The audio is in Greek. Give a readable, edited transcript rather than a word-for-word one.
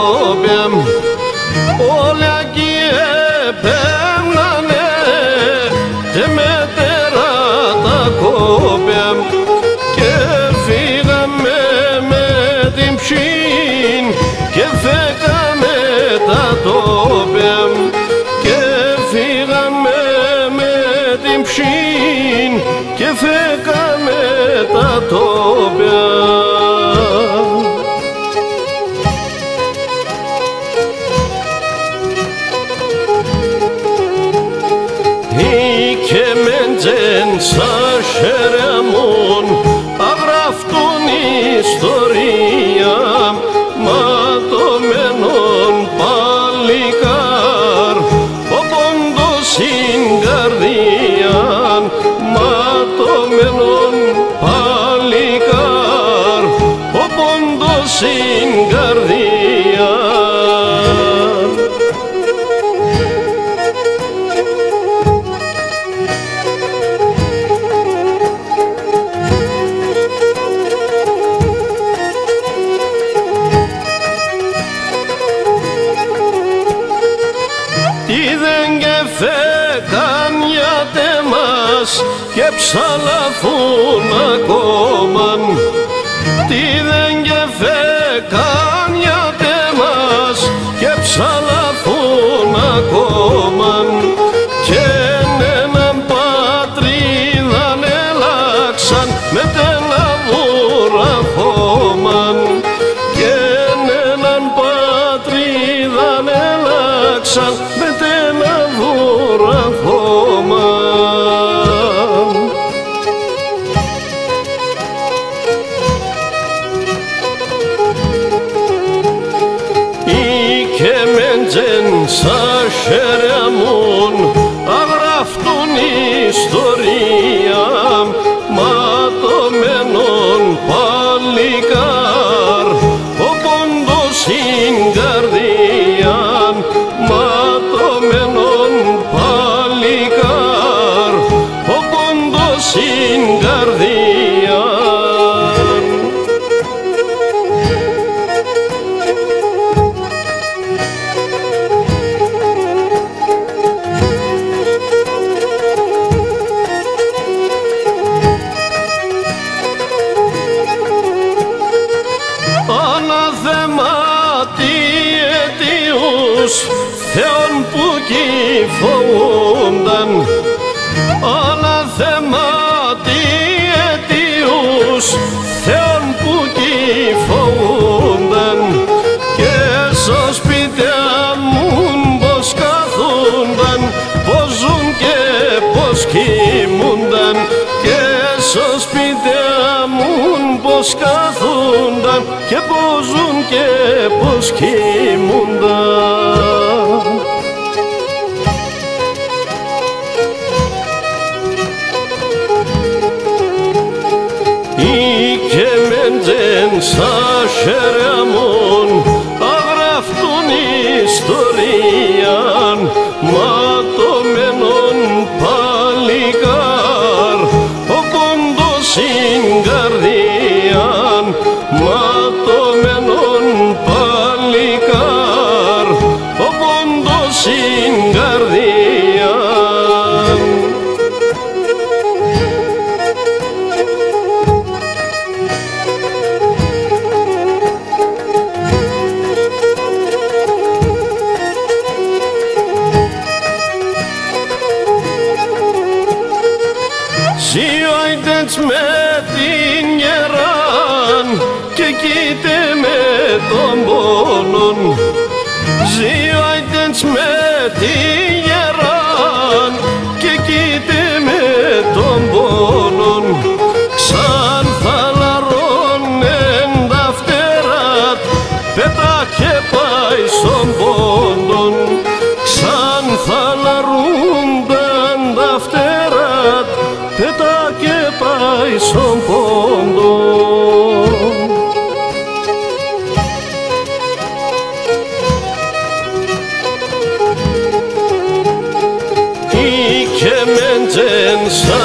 τόπια όλοι εκεί επέμνανε και μετέρα τα κόπια και φύγαμε με την ψήν και φέγαμε τα τόπια και φύγαμε με την ψήν και φέγαμε τα τόπια. Και μεντζεν σα χερεμούν αγραφτούν ιστορία ματωμένων παλικάρ ο πόντος στην καρδίαν ματωμένων παλικάρ ο πόντος στην καρδίαν. Τι δεν κεφέκαν γιατί μας και ψαλαφούν ακόμαν. Τι δεν κεφέκαν γιατί μας και ψαλαφούν ακόμαν. Και έναν πατρίδαν έλαξαν με τελαβούρα χώμαν. Και έναν πατρίδαν έλαξαν με τελαβούρα χώμαν. Και μεντζεν σα χερεμούν αγραφτούν ιστορία ματωμένων παλικάρ ο πόντος στην καρδίαν ματωμένων παλικάρ ο πόντος στην καρδίαν. Αναθεμάτι αιτίους θεών που κυφοούνταν. Αναθεμάτι αιτίους θεών που κυφοούνταν. Και στο σπίτια μου πως καθούνταν, πως ζουν και πως κοιμούνταν. Και στο σπίτια μου πως καθούνταν και πως ζουν και πως κοιμούνταν. Και μεντζεν σα χερεμούν αγραφτούν ιστορίαν ματωμένων παλικάρ ο πόντος στην καρδίαν ματωμένων παλικάρ ο πόντος στην καρδίαν. Ζιόιτες με την γεράν και κοίτε με τον πόνον. Ζιόιτες με την γεράν και κοίτε με τον πόνον. Σαν θαλαρώνεν τα φτεράτ πετά και πάει στον πόντον. Σαν θαλαρούνταν τα φτεράτ πετά και πάει στον πόντο. Και μεντζεν σα